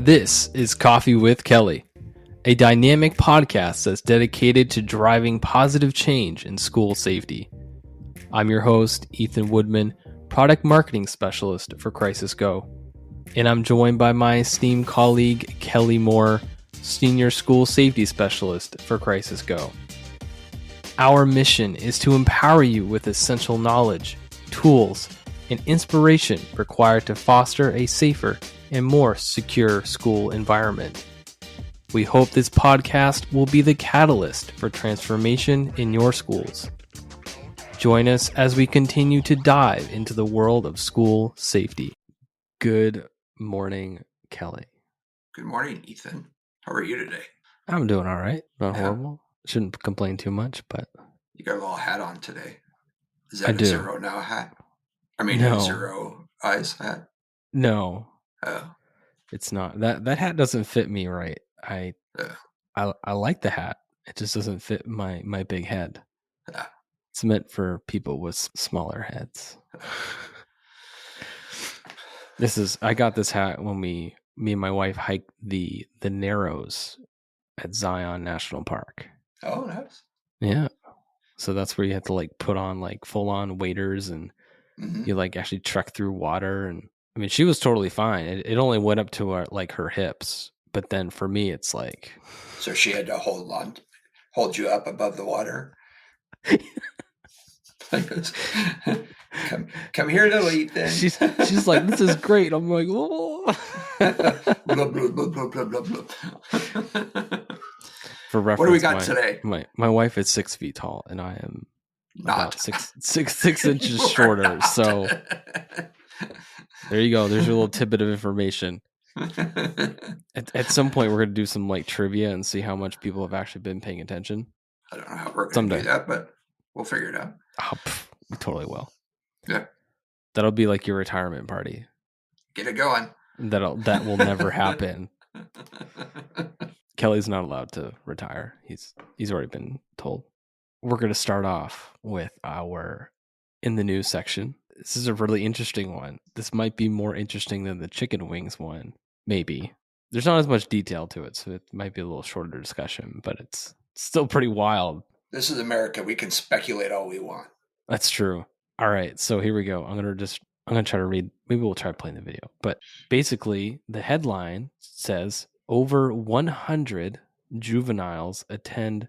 This is Coffee with Kelly, a dynamic podcast that's dedicated to driving positive change in school safety. I'm your host, Ethan Woodman, Product Marketing Specialist for Crisis Go, and I'm joined by my esteemed colleague, Kelly Moore, Senior School Safety Specialist for Crisis Go. Our mission is to empower you with essential knowledge, tools, and inspiration required to foster a safer and more secure school environment. We hope this podcast will be the catalyst for transformation in your schools. Join us as we continue to dive into the world of school safety. Good morning, Kelly. Good morning, Ethan. How are you today? I'm doing all right. Not horrible. Shouldn't complain too much, but... You got a little hat on today. Is that I a do. Zero Now hat? I mean, No. A Zero Eyes hat? No. Oh. It's not. That hat doesn't fit me right. I like the hat. It just doesn't fit my big head. It's meant for people with smaller heads. I got this hat when me and my wife hiked the Narrows at Zion National Park. Oh, nice. Yeah. So that's where you have to like put on like full on waders and you like actually trek through water. And I mean, she was totally fine. It only went up to her hips. But then for me, it's like... So she had to hold you up above the water? Come here, little Ethan. She's like, this is great. I'm like, oh. Blah, blah, blah, blah, blah, blah, blah. For reference, what do we got today? My wife is 6 feet tall, and I am not about six inches shorter. So there you go. There's your little tidbit of information. At some point, we're going to do some like trivia and see how much people have actually been paying attention. I don't know how we're going to do that, but we'll figure it out. We totally will. Yeah. That'll be like your retirement party. Get it going. That will never happen. Kelly's not allowed to retire. He's already been told. We're going to start off with our in the news section. This is a really interesting one. This might be more interesting than the chicken wings one. Maybe. There's not as much detail to it, so it might be a little shorter discussion, but it's still pretty wild. This is America. We can speculate all we want. That's true. All right, so here we go. I'm going to try to read. Maybe we'll try playing the video. But basically, the headline says, over 100 juveniles attend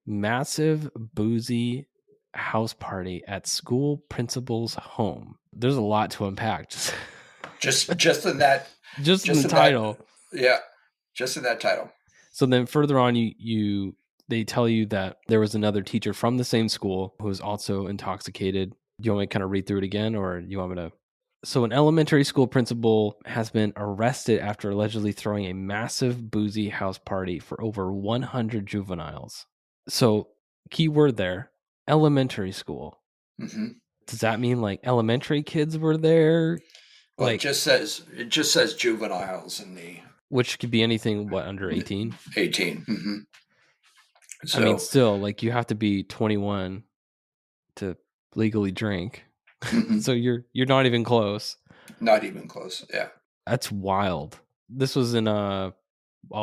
massive boozy house party at school principal's home. There's a lot to unpack. Just in that. Just in the title. Just in that title. So then further on, they tell you that there was another teacher from the same school who was also intoxicated. Do you want me to kind of read through it again, or do you want me to? So an elementary school principal has been arrested after allegedly throwing a massive boozy house party for over 100 juveniles. So key word there, elementary school. Mm-hmm. Does that mean like elementary kids were there? Well, it just says juveniles in the... Which could be anything, under 18? 18. Mm-hmm. So, I mean, still, like, you have to be 21 to legally drink. Mm-hmm. So you're not even close. Not even close, yeah. That's wild. This was in, I'll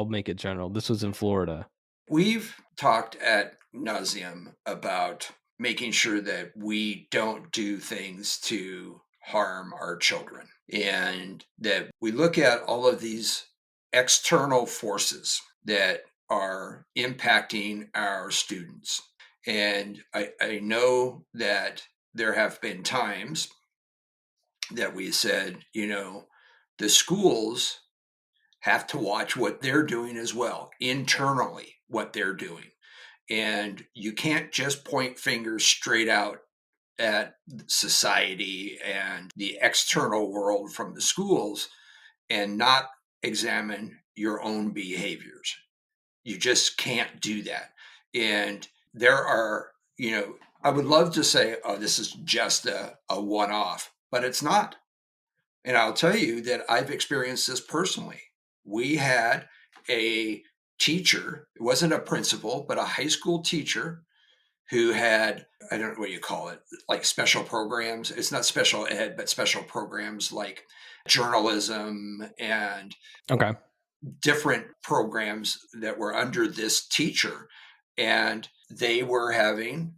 make it general. This was in Florida. We've talked ad nauseum about making sure that we don't do things to harm our children. And that we look at all of these external forces that are impacting our students. And I know that there have been times that we said, the schools have to watch what they're doing as well, internally, what they're doing. And you can't just point fingers straight out at society and the external world from the schools and not examine your own behaviors. You just can't do that. And there are, I would love to say, oh, this is just a one-off, but it's not. And I'll tell you that I've experienced this personally. We had a teacher, it wasn't a principal, but a high school teacher who had, I don't know what you call it, like special programs. It's not special ed, but special programs like journalism and okay. different programs that were under this teacher, and they were having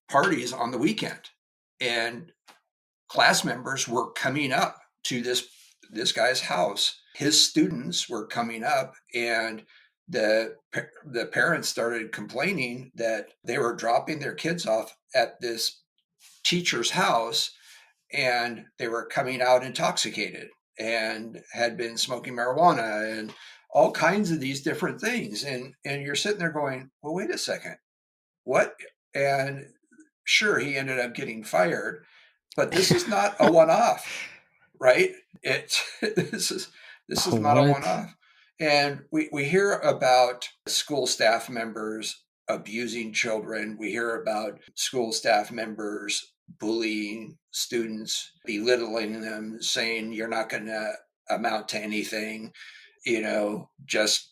parties on the weekend, and class members were coming up to this guy's house. His students were coming up, and the parents started complaining that they were dropping their kids off at this teacher's house, and they were coming out intoxicated and had been smoking marijuana and all kinds of these different things. And you're sitting there going, well, wait a second, what? And sure, he ended up getting fired, but this is not a one-off, right? It this is not a What? one-off. And we hear about school staff members abusing children. We hear about school staff members bullying students, belittling them, saying you're not going to amount to anything, just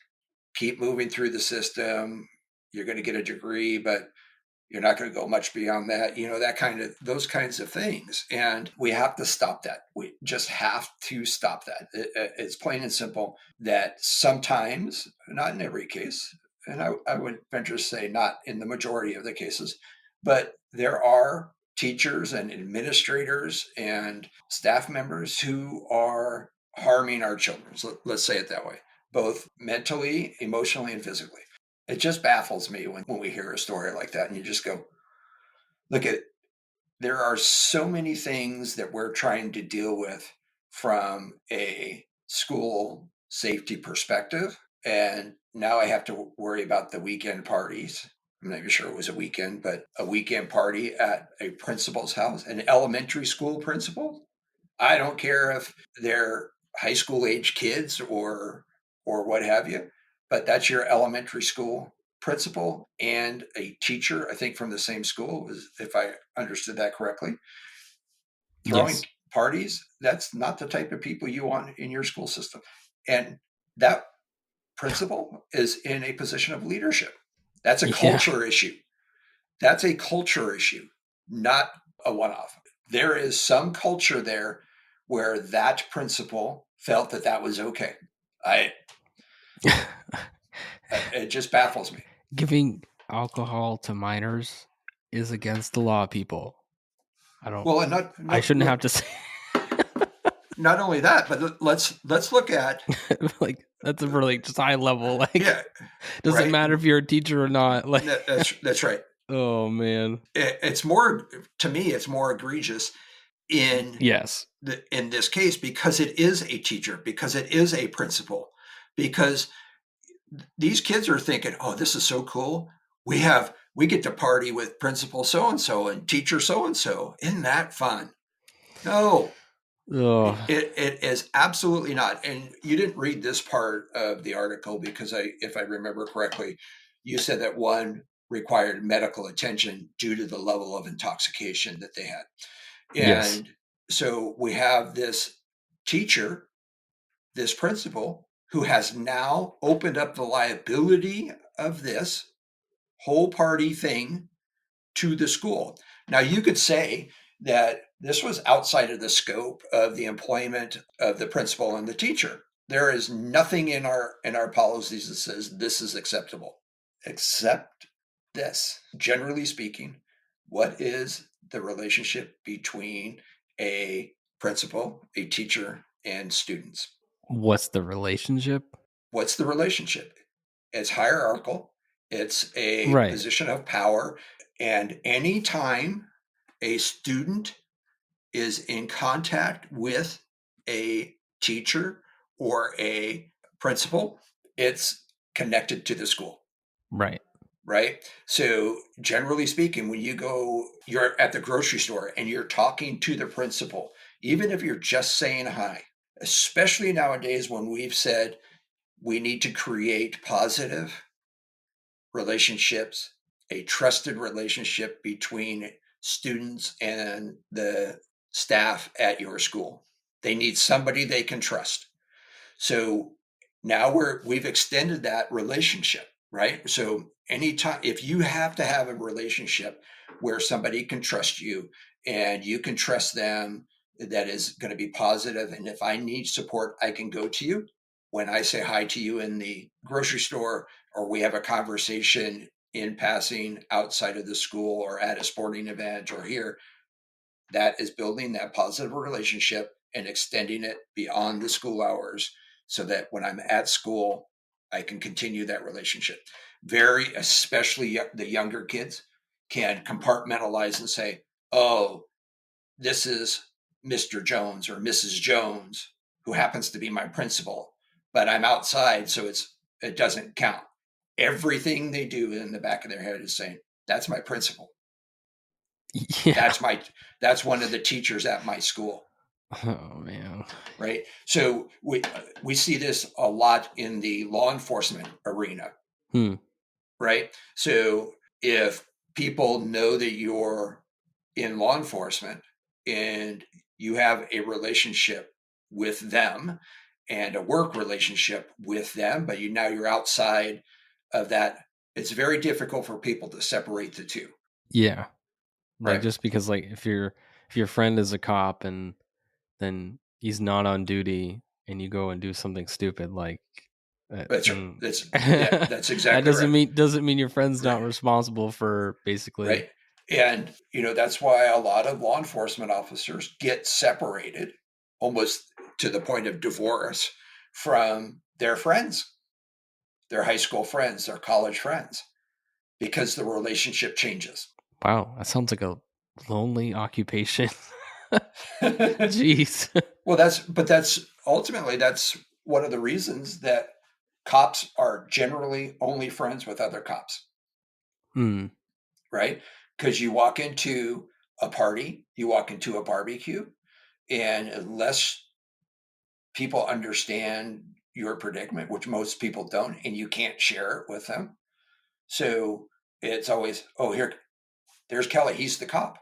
keep moving through the system. You're going to get a degree, but you're not going to go much beyond that, those kinds of things. And we have to stop that. We just have to stop that. It's plain and simple that sometimes, not in every case, and I would venture to say not in the majority of the cases, but there are teachers and administrators and staff members who are harming our children. So let's say it that way, both mentally, emotionally, and physically. It just baffles me when we hear a story like that, and you just go, look at, there are so many things that we're trying to deal with from a school safety perspective. And now I have to worry about the weekend parties. I'm not even sure it was a weekend, but a weekend party at a principal's house, an elementary school principal. I don't care if they're high school age kids or what have you, but that's your elementary school principal and a teacher, I think from the same school, if I understood that correctly. Throwing Yes. parties, that's not the type of people you want in your school system. And that principal is in a position of leadership. That's a Yeah. culture issue. That's a culture issue, not a one-off. There is some culture there where that principal felt that that was okay. It just baffles me. Giving alcohol to minors is against the law, people. I don't. Well, and I shouldn't have to say. not only that, but let's look at Like that's a really just high level. Like, yeah, doesn't right. matter if you're a teacher or not. Like, That's right. oh man. It's more, to me, it's more egregious in Yes. in this case because it is a teacher, because it is a principal, because these kids are thinking, oh, this is so cool. We get to party with principal so and so and teacher so and so. Isn't that fun? No, Oh. it is absolutely not. And you didn't read this part of the article because if I remember correctly, you said that one required medical attention due to the level of intoxication that they had. Yes. And so we have this teacher, this principal, who has now opened up the liability of this whole party thing to the school. Now, you could say that this was outside of the scope of the employment of the principal and the teacher. There is nothing in our policies that says this is acceptable, except this. Generally speaking, what is the relationship between a principal, a teacher, and students? What's the relationship? What's the relationship? It's hierarchical. It's a Right. position of power. And anytime a student is in contact with a teacher or a principal, it's connected to the school. Right. Right. So generally speaking, when you're at the grocery store and you're talking to the principal, even if you're just saying hi, especially nowadays when we've said we need to create positive relationships, a trusted relationship between students and the staff at your school. They need somebody they can trust. So now we've extended that relationship, right? So anytime, if you have to have a relationship where somebody can trust you and you can trust them, that is going to be positive, and if I need support I can go to you, when I say hi to you in the grocery store, or we have a conversation in passing outside of the school or at a sporting event or here, that is building that positive relationship and extending it beyond the school hours so that when I'm at school, I can continue that relationship. Especially the younger kids can compartmentalize and say, oh, this is Mr. Jones or Mrs. Jones, who happens to be my principal, but I'm outside, so it doesn't count. Everything they do in the back of their head is saying, that's my principal. Yeah. That's one of the teachers at my school. Oh man. Right. So we see this a lot in the law enforcement arena. Right. So if people know that you're in law enforcement and you have a relationship with them and a work relationship with them, but now you're outside of that, it's very difficult for people to separate the two. Yeah. Like, Right. just because, like, if your friend is a cop and then he's not on duty and you go and do something stupid, like, That's that exactly right. doesn't mean your friend's not Right. responsible for basically. Right. And, that's why a lot of law enforcement officers get separated almost to the point of divorce from their friends, their high school friends, their college friends, because the relationship changes. Wow, that sounds like a lonely occupation. Well, Jeez. that's ultimately, that's one of the reasons that cops are generally only friends with other cops. Right? Because you walk into a party, you walk into a barbecue, and unless people understand your predicament, which most people don't, and you can't share it with them. So it's always, oh, there's Kelly. He's the cop.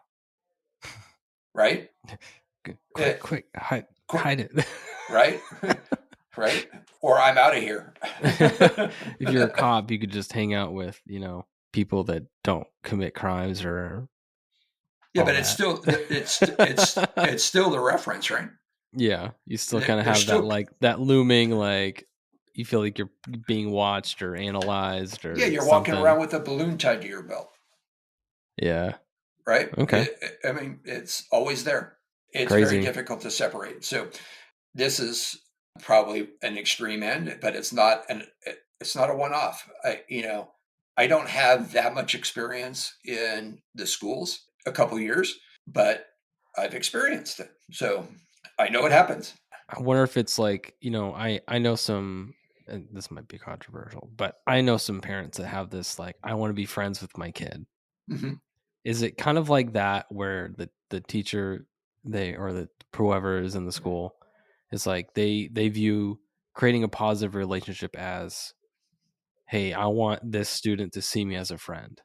Right? Quick, hide it. Right? Right? Or I'm out of here. If you're a cop, you could just hang out with, people that don't commit crimes or Yeah, all but that. it's still the reference, right? Yeah, you still kind of There's have that, still, like, that looming, like, you feel like you're being watched or analyzed yeah, or you're walking something. around with a balloon tied to your belt. Yeah. Right? Okay. I mean, it's always there. It's very Crazy. difficult to separate. So this is probably an extreme end, but it's not a one-off. I don't have that much experience in the schools, a couple years, but I've experienced it. So I know it happens. I wonder if it's like, I know some, and this might be controversial, but I know some parents that have this, like, I want to be friends with my kid. Mm-hmm. Is it kind of like that where the teacher, or the whoever is in the school, is like they view creating a positive relationship as, hey, I want this student to see me as a friend.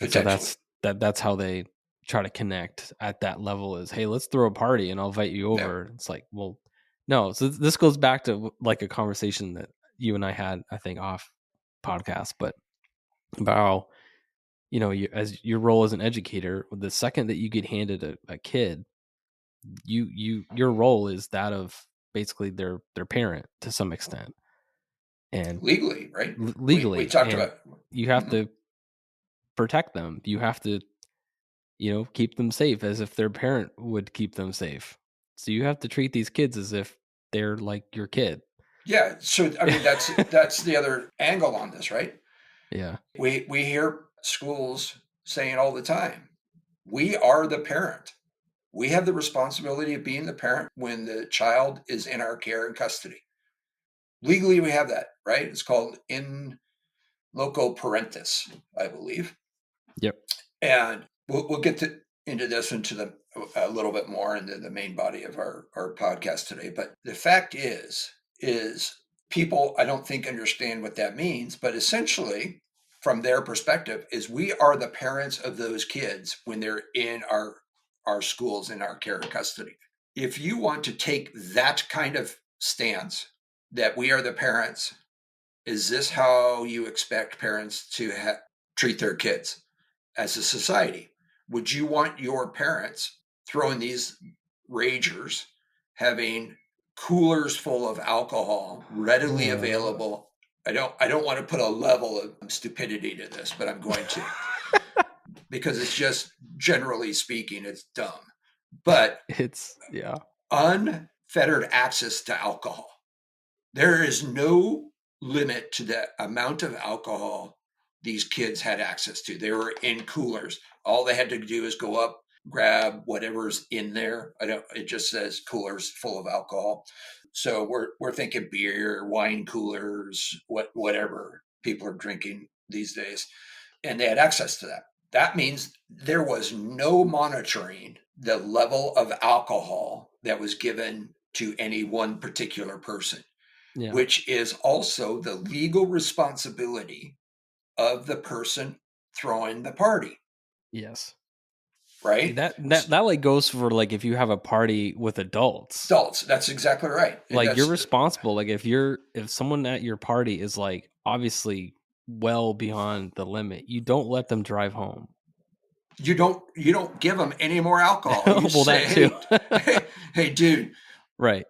And so Potentially. that's how they try to connect at that level, is, hey, let's throw a party and I'll invite you Yeah. over. It's like, well, no. So this goes back to, like, a conversation that you and I had, I think, off podcast, but about how, as your role as an educator, the second that you get handed a kid, your role is that of basically their parent to some extent, and Legally, right? We legally, talked and about. you have Mhm. to protect them. You have to, keep them safe as if their parent would keep them safe. So you have to treat these kids as if they're like your kid. Yeah. So I mean, that's the other angle on this, right? Yeah. We hear schools saying all the time, we are the parent. We have the responsibility of being the parent when the child is in our care and custody. Legally, we have that, right? It's called in loco parentis, I believe. Yep. And we'll get into this a little bit more into the main body of our podcast today. But the fact is people, I don't think, understand what that means. But essentially, from their perspective, is we are the parents of those kids when they're in our schools, in our care and custody. If you want to take that kind of stance, that we are the parents, is this how you expect parents to treat their kids as a society? Would you want your parents throwing these ragers, having coolers full of alcohol readily available. I don't want to put a level of stupidity to this, but I'm going to, because it's just, generally speaking, it's dumb. But It's unfettered access to alcohol. There is no limit to the amount of alcohol these kids had access to. They were in coolers. All they had to do is go up, grab whatever's in there. It just says coolers full of alcohol. So we're thinking beer, wine coolers, whatever people are drinking these days. And they had access to that. That means there was no monitoring the level of alcohol that was given to any one particular person, which is also the legal responsibility of the person throwing the party. Yes. Right? That like goes for like if you have a party with adults. That's exactly right. Like you're responsible. Like if someone at your party is like obviously well beyond the limit, you don't let them drive home. You don't give them any more alcohol. You well, say, that too. hey, dude. Right.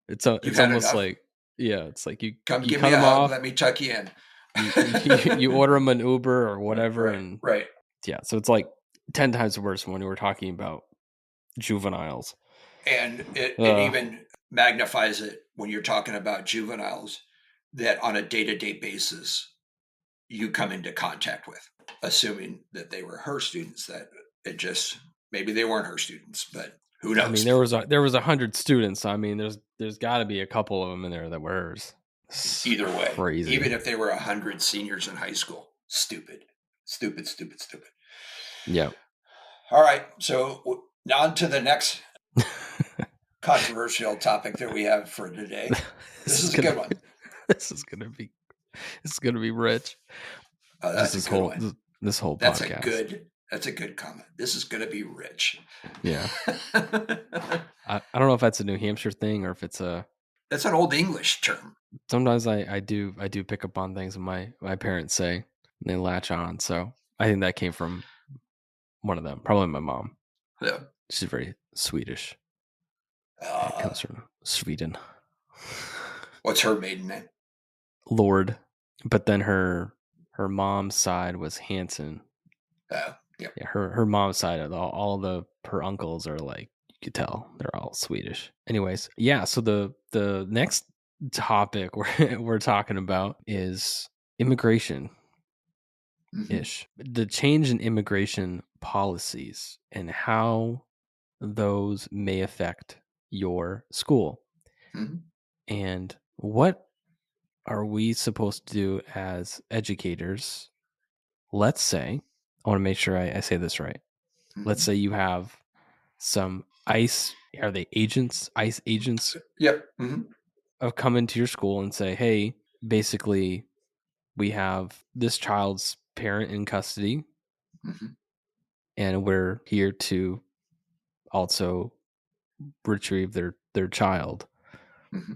It's almost like, yeah, it's like you give cut me a them hug, off. let me tuck you in. you order them an Uber or whatever, right. Yeah, so it's like 10 times worse when we're talking about juveniles. And it even magnifies it when you're talking about juveniles that on a day-to-day basis you come into contact with, assuming that they were her students. That it just, maybe they weren't her students, but who knows? I mean, there was 100 students. I mean, there's got to be a couple of them in there that were hers. Either way, crazy. Even if they were 100 seniors in high school, stupid. Yeah. All right, so on to the next controversial topic that we have for today. This is a good one. This is gonna be rich. Oh, that's a good one. This whole podcast. That's a good comment. This is gonna be rich. Yeah. I don't know if that's a New Hampshire thing or if it's that's an old English term. Sometimes I do pick up on things my parents say and they latch on. So I think that came from one of them, probably my mom. Yeah. She's very Swedish. It comes from Sweden. What's her maiden name? Lord. But then her mom's side was Hansen. Yeah. Her mom's side of her uncles are like, you could tell they're all Swedish. Anyways, yeah. So the next topic we're talking about is immigration ish. Mm-hmm. The change in immigration policies and how those may affect your school. Mm-hmm. And what are we supposed to do as educators? Let's say, I want to make sure I say this right. Mm-hmm. Let's say you have some ICE agents? Yep. Mm-hmm. Of come into your school and say, hey, basically, we have this child's parent in custody, mm-hmm. and we're here to also retrieve their child. Mm-hmm.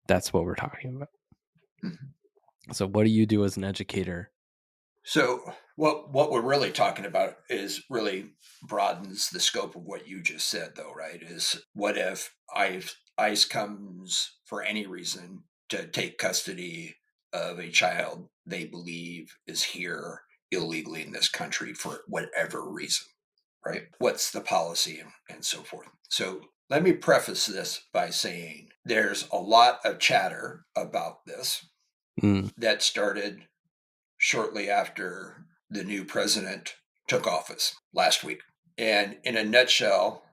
That's what we're talking about. Mm-hmm. So what do you do as an educator? So what we're really talking about is really broadens the scope of what you just said, though, right? Is what if ICE comes for any reason to take custody of a child they believe is here illegally in this country for whatever reason, right? What's the policy and so forth? So let me preface this by saying there's a lot of chatter about this that started shortly after the new president took office last week. And in a nutshell,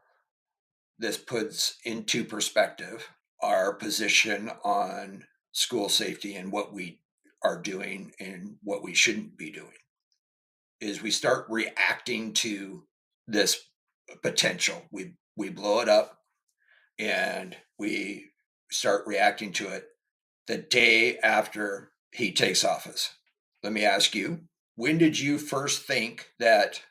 this puts into perspective our position on school safety and what we are doing and what we shouldn't be doing. Is we start reacting to this potential. We blow it up and we start reacting to it the day after he takes office. Let me ask you, when did you first think that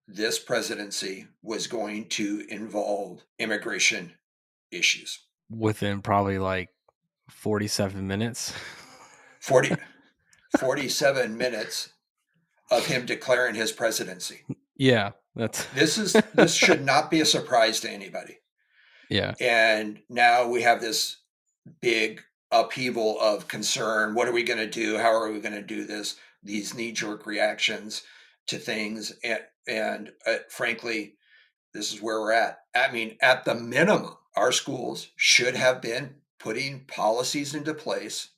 this presidency was going to involve immigration issues? Within probably like 47 minutes. 47 minutes of him declaring his presidency. Yeah, this should not be a surprise to anybody. Yeah. And now we have this big upheaval of concern. What are we going to do? How are we going to do this? These knee-jerk reactions to things. And frankly, this is where we're at. I mean, at the minimum, our schools should have been putting policies into place.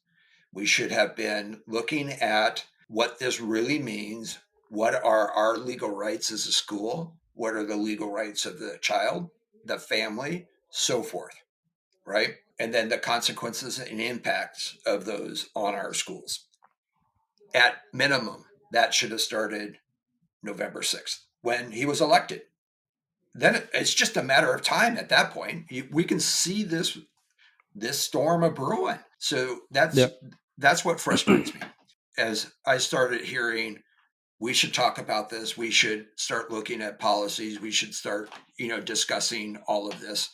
We should have been looking at what this really means. What are our legal rights as a school? What are the legal rights of the child, the family, so forth, right? And then the consequences and impacts of those on our schools. At minimum, that should have started November 6th when he was elected. Then it's just a matter of time at that point. We can see this storm a brewing. So that's what frustrates me. As I started hearing, we should talk about this. We should start looking at policies. We should start, discussing all of this.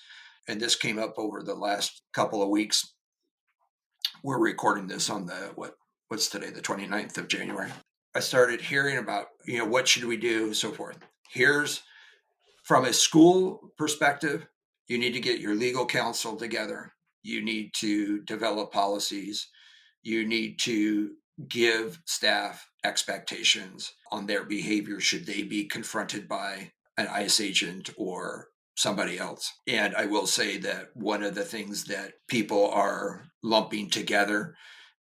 And this came up over the last couple of weeks. We're recording this on what's today, the 29th of January. I started hearing about, what should we do, so forth. Here's, from a school perspective, you need to get your legal counsel together. You need to develop policies. You need to give staff expectations on their behavior should they be confronted by an ICE agent or somebody else. And I will say that one of the things that people are lumping together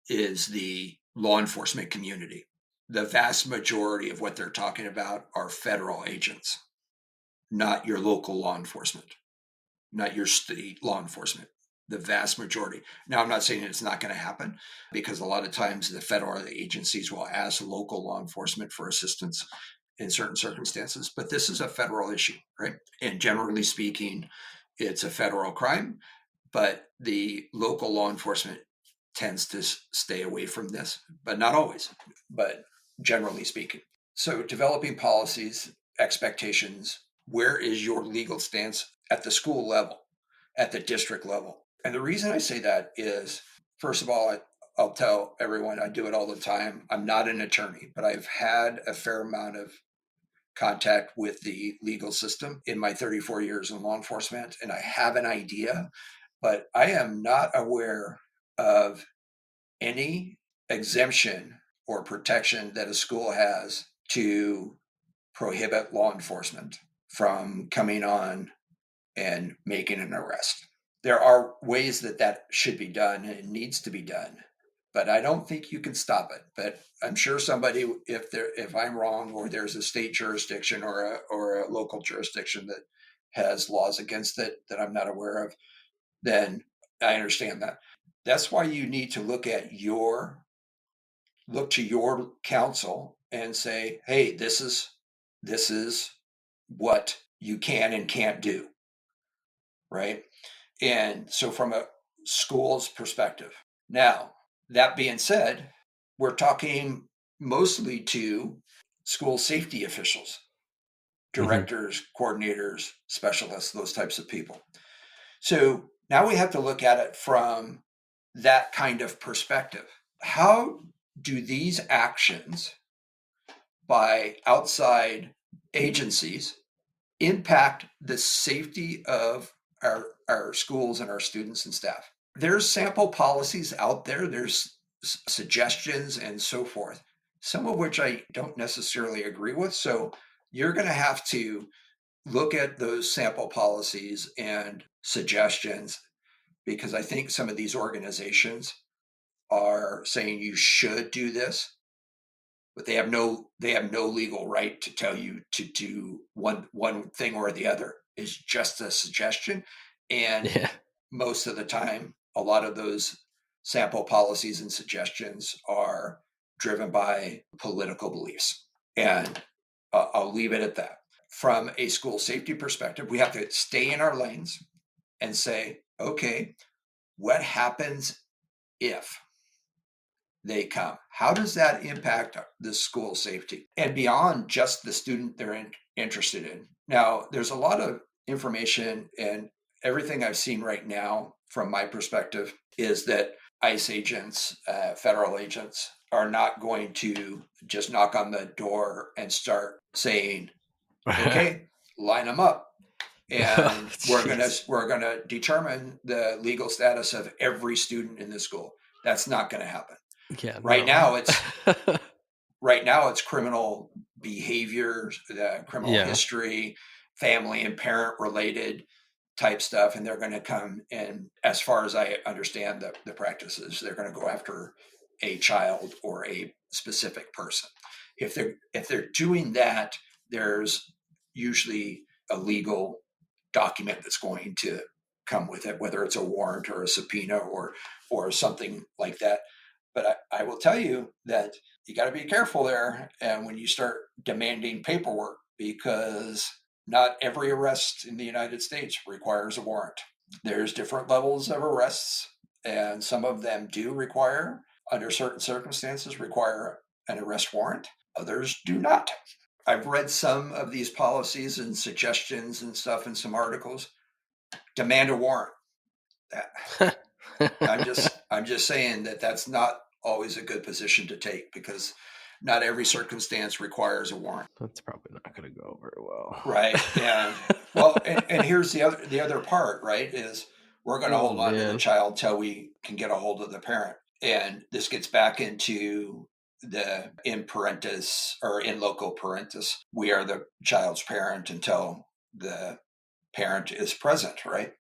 is the law enforcement community. The vast majority of what they're talking about are federal agents, not your local law enforcement, not your state law enforcement. The vast majority. Now, I'm not saying it's not going to happen, because a lot of times the federal agencies will ask local law enforcement for assistance in certain circumstances, but this is a federal issue, right? And generally speaking, it's a federal crime, but the local law enforcement tends to stay away from this, but not always, but generally speaking. So developing policies, expectations, where is your legal stance at the school level, at the district level? And the reason I say that is, first of all, I'll tell everyone, I do it all the time. I'm not an attorney, but I've had a fair amount of contact with the legal system in my 34 years in law enforcement, and I have an idea, but I am not aware of any exemption or protection that a school has to prohibit law enforcement from coming on and making an arrest. There are ways that should be done and it needs to be done, but I don't think you can stop it. But I'm sure somebody, if I'm wrong, or there's a state jurisdiction or a local jurisdiction that has laws against it that I'm not aware of, then I understand that. That's why you need to look to your counsel and say, hey, this is what you can and can't do, right? And so from a school's perspective. Now, that being said, we're talking mostly to school safety officials, directors, coordinators, specialists, those types of people. So now we have to look at it from that kind of perspective. How do these actions by outside agencies impact the safety of our schools and our students and staff? There's sample policies out there, there's suggestions and so forth, some of which I don't necessarily agree with. So you're going to have to look at those sample policies and suggestions, because I think some of these organizations are saying you should do this, but they have no legal right to tell you to do one thing or the other. It's just a suggestion. And most of the time, a lot of those sample policies and suggestions are driven by political beliefs. And I'll leave it at that. From a school safety perspective, we have to stay in our lanes and say, okay, what happens if they come? How does that impact the school safety and beyond just the student they're interested in? Now, there's a lot of information, and everything I've seen right now from my perspective is that ICE agents, federal agents, are not going to just knock on the door and start saying, okay, line them up. and Jeez. we're gonna determine the legal status of every student in the school. That's not going to happen. Yeah, Right no. now, it's criminal behavior, the criminal Yeah. history, family and parent related type stuff, and they're going to come and, as far as I understand the practices, they're going to go after a child or a specific person. If they're doing that, there's usually a legal document that's going to come with it, whether it's a warrant or a subpoena or something like that. But I will tell you that you got to be careful there, and when you start demanding paperwork, because not every arrest in the United States requires a warrant. There's different levels of arrests, and some of them do require, under certain circumstances, require an arrest warrant. Others do not. I've read some of these policies and suggestions and stuff in some articles. Demand a warrant. I'm just saying that that's not always a good position to take, because not every circumstance requires a warrant. That's probably not going to go very well. Right. And well, and here's the other part, right, is we're going to Oh hold on to the man. child till we can get a hold of the parent. And this gets back into the in parentis or in loco parentis. We are the child's parent until the parent is present, right?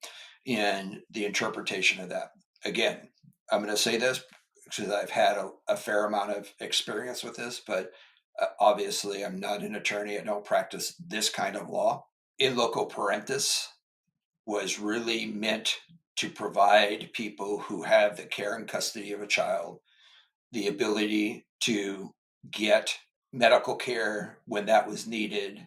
In the interpretation of that. Again, I'm going to say this because I've had a fair amount of experience with this, but obviously I'm not an attorney. I don't practice this kind of law. In loco parentis was really meant to provide people who have the care and custody of a child the ability to get medical care when that was needed,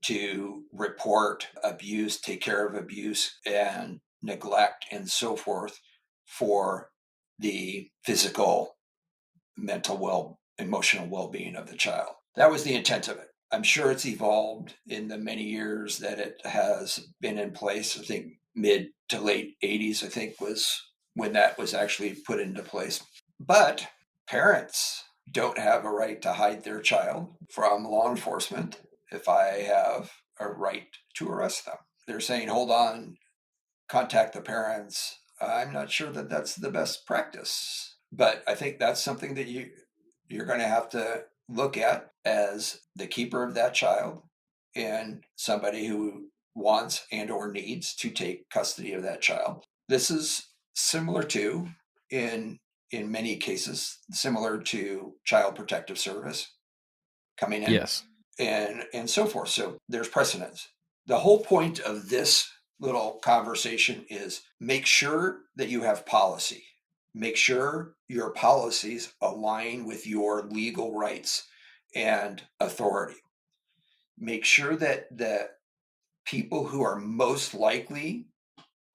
to report abuse, take care of abuse and neglect and so forth, for the physical, mental, emotional well-being of the child. That was the intent of it. I'm sure it's evolved in the many years that it has been in place. I think mid to late 80s, I think, was when that was actually put into place. But parents don't have a right to hide their child from law enforcement if I have a right to arrest them. They're saying, hold on, contact the parents. I'm not sure that that's the best practice. But I think that's something that you're going to have to look at as the keeper of that child and somebody who wants and or needs to take custody of that child. This is similar to, in many cases, similar to Child Protective Service coming in. Yes. And so forth. So there's precedence. The whole point of this little conversation is make sure that you have policy. Make sure your policies align with your legal rights and authority. Make sure that the people who are most likely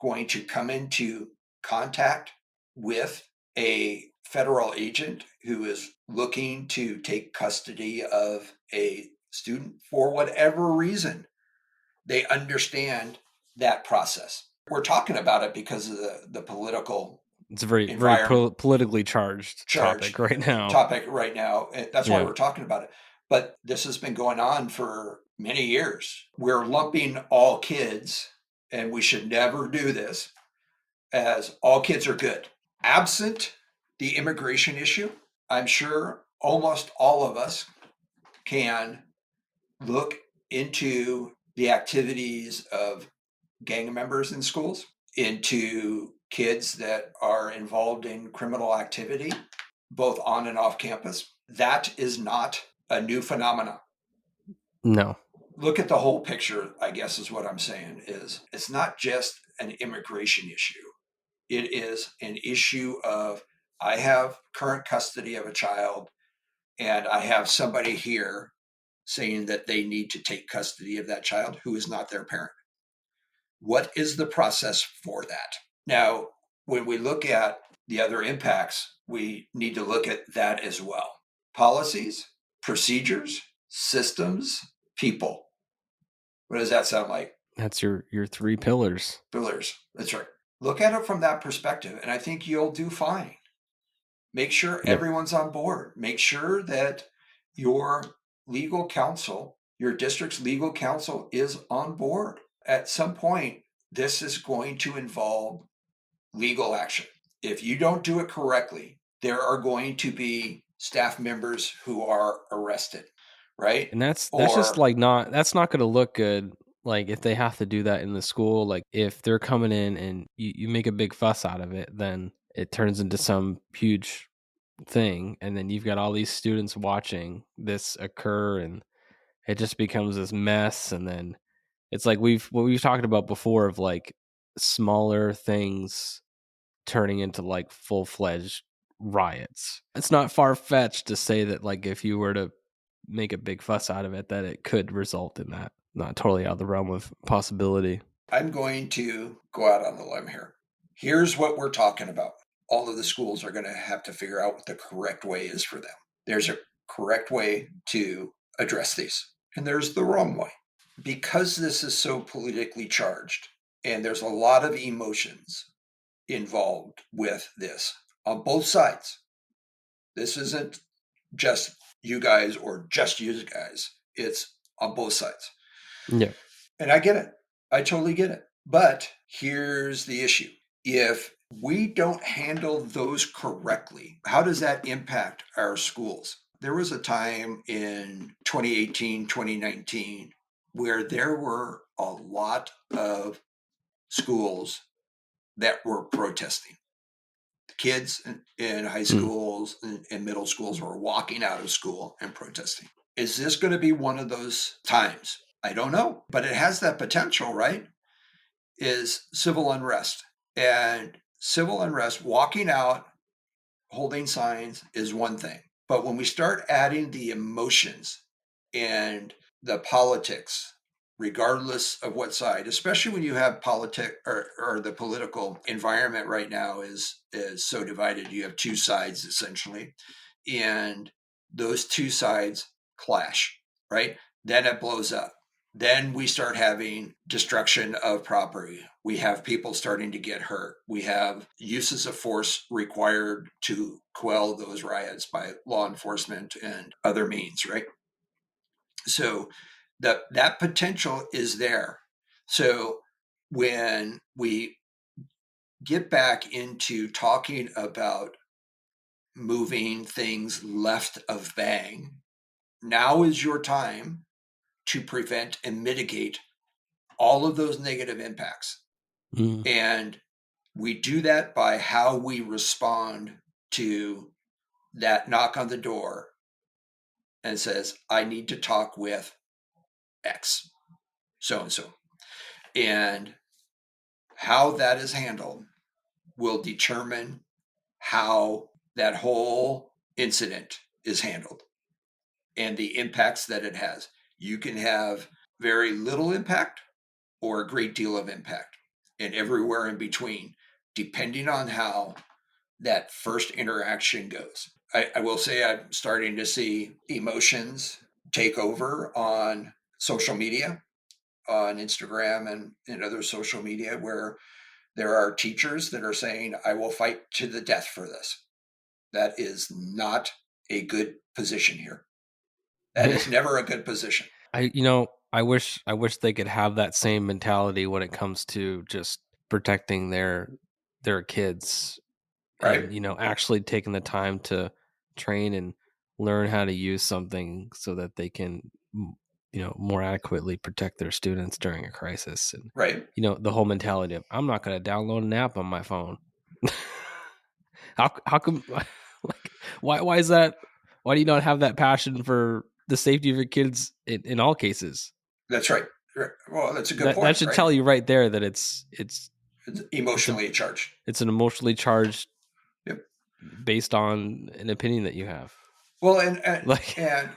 going to come into contact with a federal agent who is looking to take custody of a student for whatever reason, they understand that process. We're talking about it because of the political It's a very environment politically charged topic right now. right now. That's why we're talking about it. But this has been going on for many years. We're lumping all kids, and we should never do this, as all kids are good. Absent the immigration issue, I'm sure almost all of us can look into the activities of gang members in schools, into kids that are involved in criminal activity, both on and off campus. That is not a new phenomenon. No. Look at the whole picture, I guess is what I'm saying, is it's not just an immigration issue. It is an issue of, I have current custody of a child and I have somebody here saying that they need to take custody of that child who is not their parent. What is the process for that? Now, when we look at the other impacts, we need to look at that as well. Policies, procedures, systems, people. What does that sound like? That's your three pillars. Pillars. That's right. Look at it from that perspective, and I think you'll do fine. Make sure everyone's on board. Make sure that your legal counsel, your district's legal counsel, is on board. At some point, this is going to involve legal action. If you don't do it correctly, there are going to be staff members who are arrested, right? And that's just Or like not that's not going to look good. Like if they have to do that in the school, like if they're coming in and you make a big fuss out of it, then it turns into some huge thing, and then you've got all these students watching this occur, and it just becomes this mess. And then it's like what we've talked about before of like smaller things turning into like full-fledged riots. It's not far-fetched to say that like if you were to make a big fuss out of it, that it could result in that. Not totally out of the realm of possibility. I'm going to go out on the limb here. Here's what we're talking about. All of the schools are going to have to figure out what the correct way is for them. There's a correct way to address these, and there's the wrong way. Because this is so politically charged, and there's a lot of emotions involved with this on both sides. This isn't just you guys or just you guys. It's on both sides. Yeah. And I get it. I totally get it. But here's the issue. If we don't handle those correctly, how does that impact our schools? There was a time in 2018, 2019, where there were a lot of schools that were protesting. The kids in high schools and middle schools were walking out of school and protesting. Is this going to be one of those times? I don't know, but it has that potential, right? Is civil unrest. And civil unrest, walking out, holding signs is one thing. But when we start adding the emotions and the politics, regardless of what side, especially when you have or the political environment right now is so divided. You have two sides essentially, and those two sides clash, right? Then it blows up. Then we start having destruction of property. We have people starting to get hurt. We have uses of force required to quell those riots by law enforcement and other means, right? So that potential is there. So when we get back into talking about moving things left of bang, now is your time to prevent and mitigate all of those negative impacts. And we do that by how we respond to that knock on the door and says, I need to talk with X, so and so. And how that is handled will determine how that whole incident is handled and the impacts that it has. You can have very little impact or a great deal of impact, and everywhere in between, depending on how that first interaction goes. I will say I'm starting to see emotions take over on social media, on Instagram and other social media, where there are teachers that are saying, I will fight to the death for this. That is not a good position here. That is never a good position. I wish they could have that same mentality when it comes to just protecting their kids, Right? and actually taking the time to train and learn how to use something so that they can more adequately protect their students during a crisis. And Right. The whole mentality of, I'm not going to download an app on my phone. How come like why is that? Why do you not have that passion for the safety of your kids in all cases? That's right. Well, that's a good That point, should right? tell you right there that it's emotionally charged. It's an emotionally charged, Yep. based on an opinion that you have. Well, and Like, and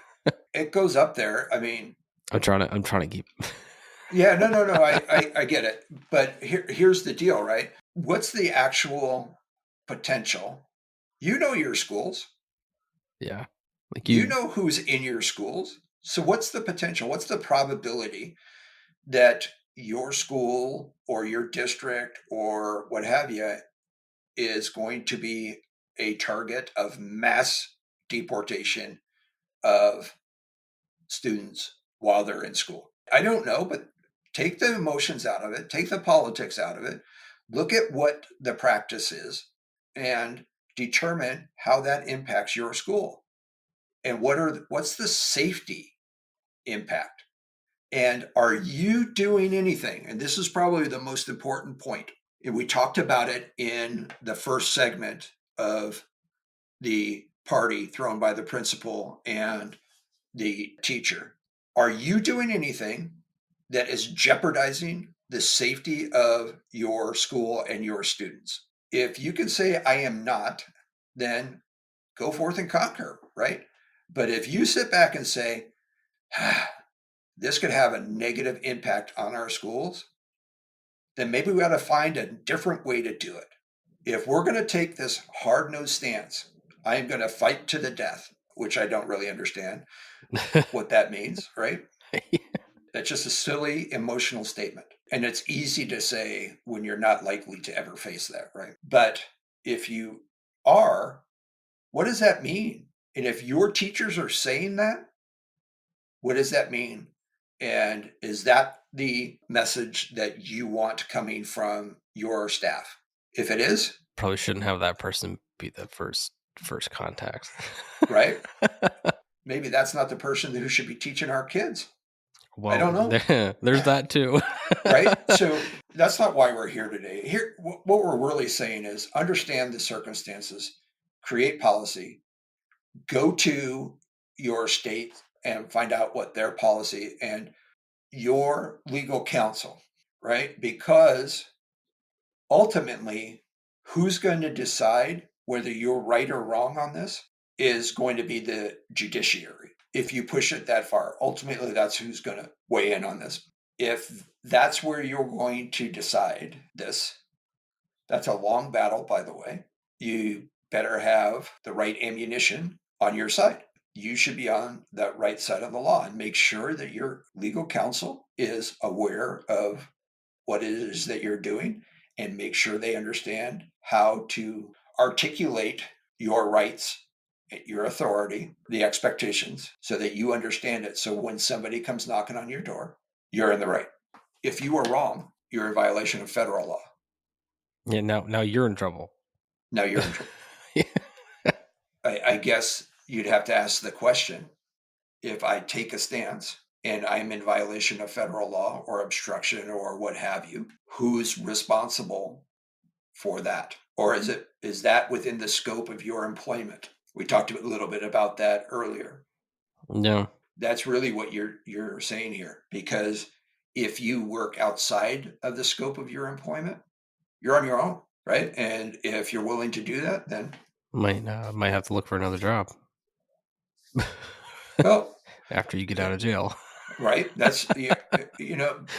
it goes up there. I mean, I'm trying to keep. yeah, no. I get it, but here's the deal, right? What's the actual potential? You know your schools. Yeah, like You know who's in your schools. So what's the potential? What's the probability that your school or your district or what have you is going to be a target of mass deportation of students while they're in school? I don't know, but Take the emotions out of it, take the politics out of it, look at what the practice is, and determine how that impacts your school. And what's the safety impact? And are you doing anything? And this is probably the most important point. And we talked about it in the first segment of the party thrown by the principal and the teacher. Are you doing anything that is jeopardizing the safety of your school and your students? If you can say, I am not, then go forth and conquer, right? But if you sit back and say, this could have a negative impact on our schools, then maybe we got to find a different way to do it. If we're going to take this hard-nosed stance, I am going to fight to the death, which I don't really understand what that means, right? That's just a silly emotional statement. And it's easy to say when you're not likely to ever face that, right? But if you are, what does that mean? And if your teachers are saying that, what does that mean? And is that the message that you want coming from your staff? If it is, Probably shouldn't have that person be the first contact. right? Maybe that's not the person who should be teaching our kids. Well, I don't know. There's that too. Right? So that's not why we're here today. Here, what we're really saying is understand the circumstances, create policy, go to your state and find out what their policy and your legal counsel, right? Because ultimately, who's going to decide whether you're right or wrong on this is going to be the judiciary. If you push it that far, ultimately, that's who's going to weigh in on this. If that's where you're going to decide this, that's a long battle, by the way. You better have the right ammunition on your side. You should be on the right side of the law and make sure that your legal counsel is aware of what it is that you're doing and make sure they understand how to articulate your rights, your authority, the expectations, so that you understand it. So when somebody comes knocking on your door, you're in the right. If you are wrong, you're in violation of federal law. Yeah, now you're in trouble. Now you're in trouble. I guess you'd have to ask the question, if I take a stance and I'm in violation of federal law or obstruction or what have you, who's responsible for that? Or is that within the scope of your employment? We talked a little bit about that earlier. Yeah. That's really what you're saying here, because if you work outside of the scope of your employment, you're on your own, right? And if you're willing to do that, then Might have to look for another job. well, after you get out of jail. right? That's and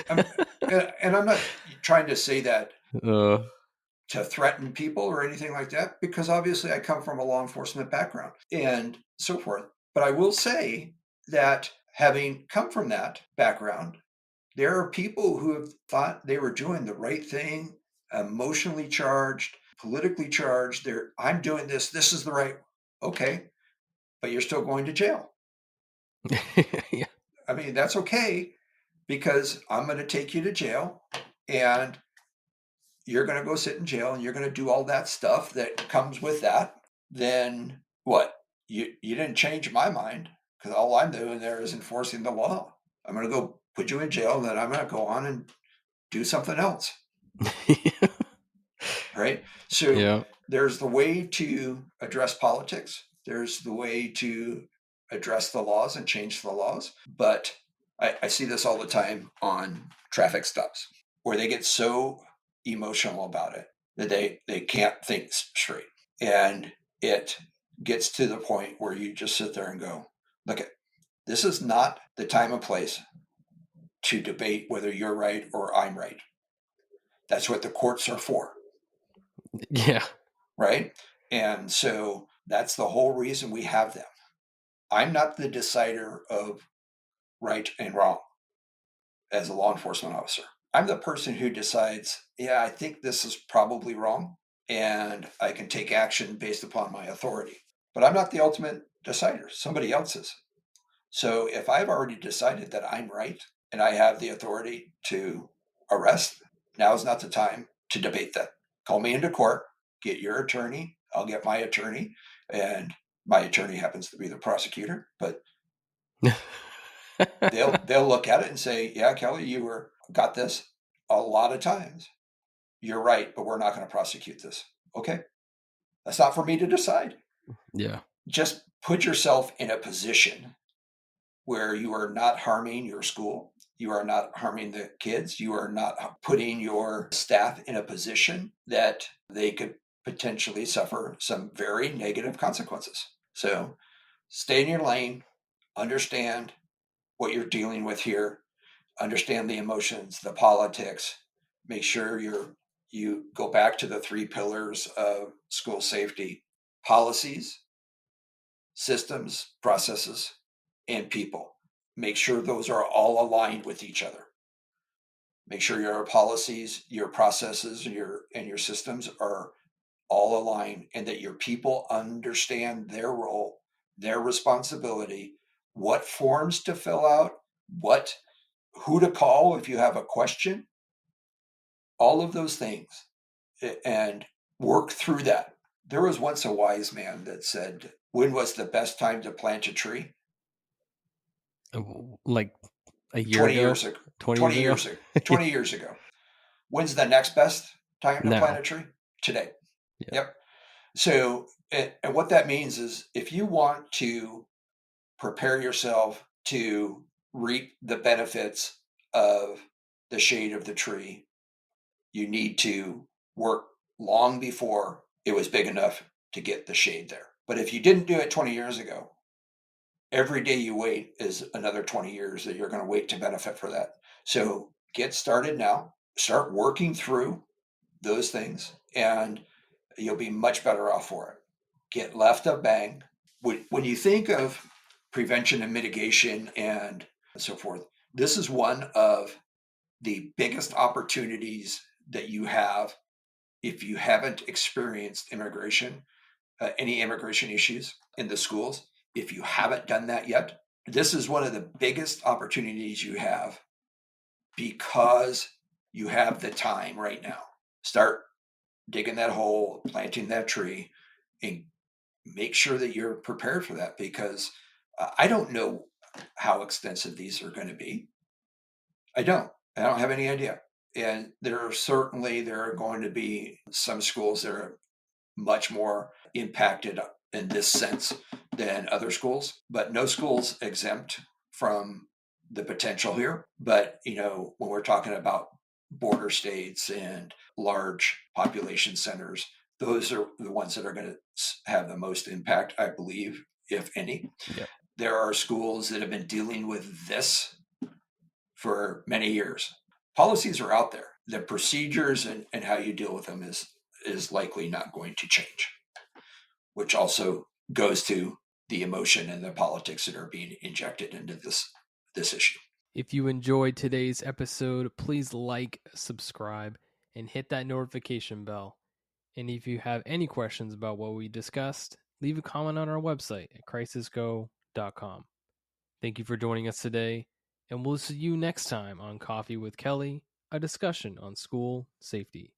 I'm not trying to say that to threaten people or anything like that, because obviously I come from a law enforcement background and so forth. But I will say that having come from that background, there are people who have thought they were doing the right thing, emotionally charged, politically charged. I'm doing this. This is the right. Okay, but you're still going to jail. Yeah. I mean, that's okay, because I'm going to take you to jail and you're going to go sit in jail and you're going to do all that stuff that comes with that. Then what? You didn't change my mind, because all I'm doing there is enforcing the law. I'm going to go put you in jail, and then I'm going to go on and do something else. Right? So Yeah. there's the way to address politics. There's the way to address the laws and change the laws. But I see this all the time on traffic stops, where they get so emotional about it that they can't think straight. And it gets to the point where you just sit there and go, look, this is not the time and place to debate whether you're right or I'm right. That's what the courts are for. Yeah. Right? And so that's the whole reason we have them. I'm not the decider of right and wrong as a law enforcement officer. I'm the person who decides, yeah, I think this is probably wrong, and I can take action based upon my authority. But I'm not the ultimate decider. Somebody else is. So if I've already decided that I'm right and I have the authority to arrest, now is not the time to debate that. Call me into court, get your attorney, I'll get my attorney, and my attorney happens to be the prosecutor, but they'll look at it and say, yeah, Kelly, you got this a lot of times. You're right, but we're not going to prosecute this. Okay. That's not for me to decide. Yeah. Just put yourself in a position where you are not harming your school. You are not harming the kids. You are not putting your staff in a position that they could potentially suffer some very negative consequences. So stay in your lane, understand what you're dealing with here, understand the emotions, the politics, make sure you go back to the 3 pillars of school safety: policies, systems, processes, and people. Make sure those are all aligned with each other. Make sure your policies, your processes, and your systems are all aligned, and that your people understand their role, their responsibility, what forms to fill out, who to call if you have a question, all of those things, and work through that. There was once a wise man that said, when was the best time to plant a tree? Like a year 20 ago? years ago. 20 20 years years ago. 20 years ago. When's the next best time to plant Now. a tree? Today. Yeah. Yep. So, and what that means is, if you want to prepare yourself to reap the benefits of the shade of the tree, you need to work long before it was big enough to get the shade there. But if you didn't do it 20 years ago, every day you wait is another 20 years that you're going to wait to benefit for that. So get started now, start working through those things, and you'll be much better off for it. Get left of bang. When you think of prevention and mitigation and so forth, this is one of the biggest opportunities that you have if you haven't experienced any immigration issues in the schools. If you haven't done that yet, this is one of the biggest opportunities you have, because you have the time right now. Start digging that hole, planting that tree, and make sure that you're prepared for that, because I don't know how extensive these are going to be. I don't have any idea. And there are going to be some schools that are much more impacted in this sense than other schools, but no school's exempt from the potential here. But, when we're talking about border states and large population centers, those are the ones that are going to have the most impact, I believe, if any. Yep. There are schools that have been dealing with this for many years. Policies are out there. The procedures and how you deal with them is likely not going to change, which also goes to the emotion and the politics that are being injected into this issue. If you enjoyed today's episode, please like, subscribe, and hit that notification bell. And if you have any questions about what we discussed, leave a comment on our website at crisisgo.com. Thank you for joining us today, and we'll see you next time on Coffee with Kelly, a discussion on school safety.